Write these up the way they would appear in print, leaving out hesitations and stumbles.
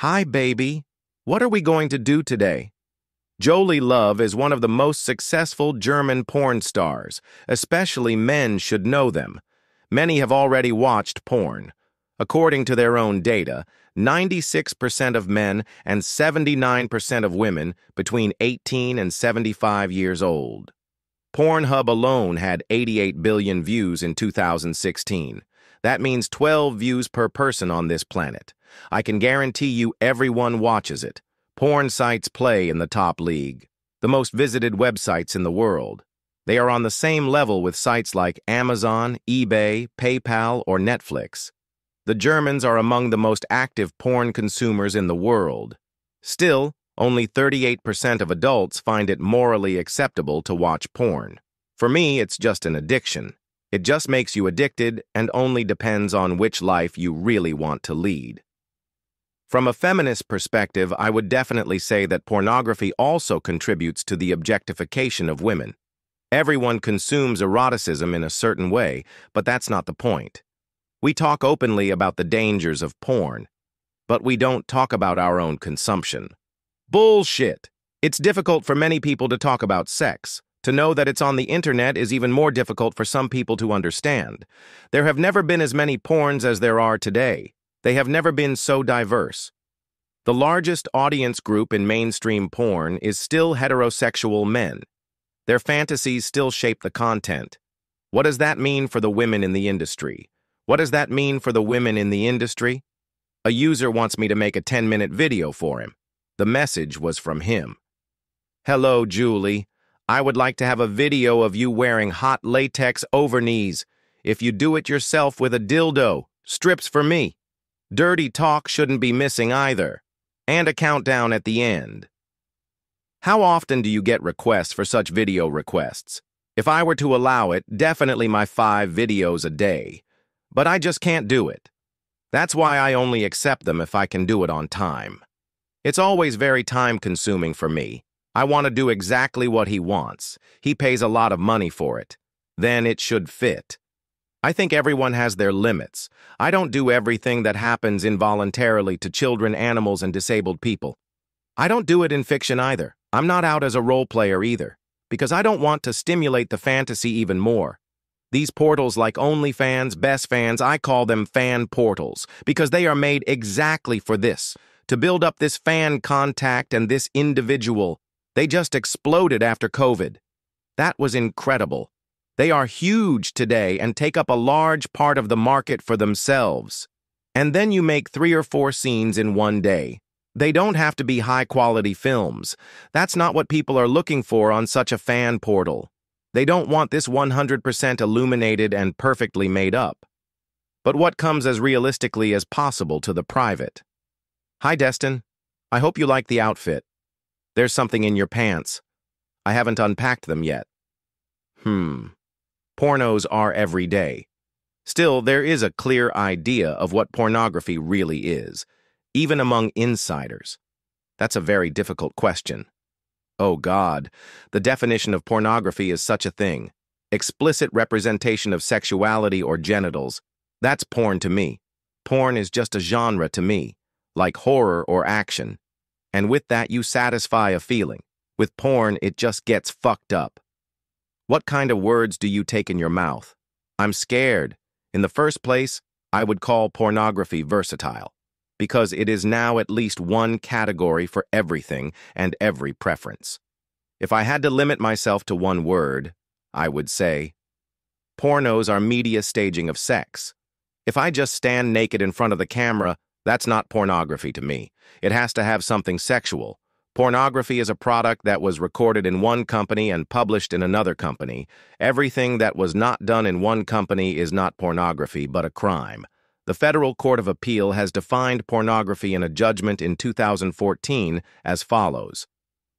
Hi, baby. What are we going to do today? Jolie Love is one of the most successful German porn stars. Especially men should know them. Many have already watched porn. According to their own data, 96% of men and 79% of women between 18 and 75 years old. Pornhub alone had 88 billion views in 2016. That means 12 views per person on this planet. I can guarantee you everyone watches it. Porn sites play in the top league, the most visited websites in the world. They are on the same level with sites like Amazon, eBay, PayPal, or Netflix. The Germans are among the most active porn consumers in the world. Still, only 38% of adults find it morally acceptable to watch porn. For me, it's just an addiction. It just makes you addicted and only depends on which life you really want to lead. From a feminist perspective, I would definitely say that pornography also contributes to the objectification of women. Everyone consumes eroticism in a certain way, but that's not the point. We talk openly about the dangers of porn, but we don't talk about our own consumption. Bullshit! It's difficult for many people to talk about sex. To know that it's on the internet is even more difficult for some people to understand. There have never been as many porns as there are today. They have never been so diverse. The largest audience group in mainstream porn is still heterosexual men. Their fantasies still shape the content. What does that mean for the women in the industry? What does that mean for the women in the industry? A user wants me to make a 10-minute video for him. The message was from him. Hello, Julie. I would like to have a video of you wearing hot latex overknees. If you do it yourself with a dildo, strips for me. Dirty talk shouldn't be missing either. And a countdown at the end. How often do you get requests for such video requests? If I were to allow it, definitely my 5 videos a day. But I just can't do it. That's why I only accept them if I can do it on time. It's always very time-consuming for me. I want to do exactly what he wants. He pays a lot of money for it. Then it should fit. I think everyone has their limits. I don't do everything that happens involuntarily to children, animals, and disabled people. I don't do it in fiction either. I'm not out as a role player either, because I don't want to stimulate the fantasy even more. These portals like OnlyFans, Best Fans, I call them fan portals, because they are made exactly for this, to build up this fan contact and this individual. They just exploded after COVID. That was incredible. They are huge today and take up a large part of the market for themselves. And then you make 3 or 4 scenes in one day. They don't have to be high-quality films. That's not what people are looking for on such a fan portal. They don't want this 100% illuminated and perfectly made up. But what comes as realistically as possible to the private? Hi, Destin. I hope you like the outfit. There's something in your pants. I haven't unpacked them yet. Pornos are every day. Still, there is a clear idea of what pornography really is, even among insiders. That's a very difficult question. Oh God, the definition of pornography is such a thing. Explicit representation of sexuality or genitals. That's porn to me. Porn is just a genre to me, like horror or action. And with that, you satisfy a feeling. With porn, it just gets fucked up. What kind of words do you take in your mouth? I'm scared. In the first place, I would call pornography versatile, because it is now at least one category for everything and every preference. If I had to limit myself to one word, I would say, pornos are media staging of sex. If I just stand naked in front of the camera, that's not pornography to me. It has to have something sexual. Pornography is a product that was recorded in one company and published in another company. Everything that was not done in one company is not pornography, but a crime. The Federal Court of Appeal has defined pornography in a judgment in 2014 as follows.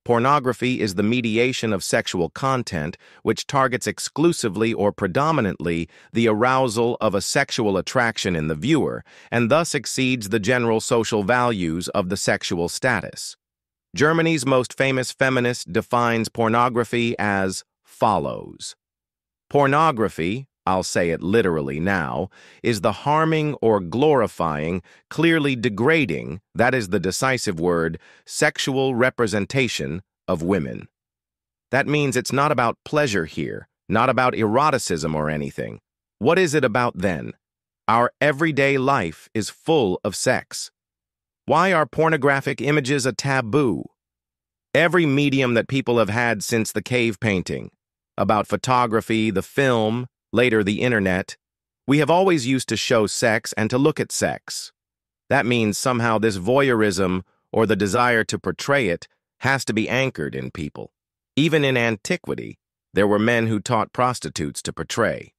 Pornography is the mediation of sexual content which targets exclusively or predominantly the arousal of a sexual attraction in the viewer and thus exceeds the general social values of the sexual status. Germany's most famous feminist defines pornography as follows. Pornography, I'll say it literally now, is the harming or glorifying, clearly degrading, that is the decisive word, sexual representation of women. That means it's not about pleasure here, not about eroticism or anything. What is it about then? Our everyday life is full of sex. Why are pornographic images a taboo? Every medium that people have had since the cave painting, about photography, the film, later the internet, we have always used to show sex and to look at sex. That means somehow this voyeurism, or the desire to portray it, has to be anchored in people. Even in antiquity, there were men who taught prostitutes to portray.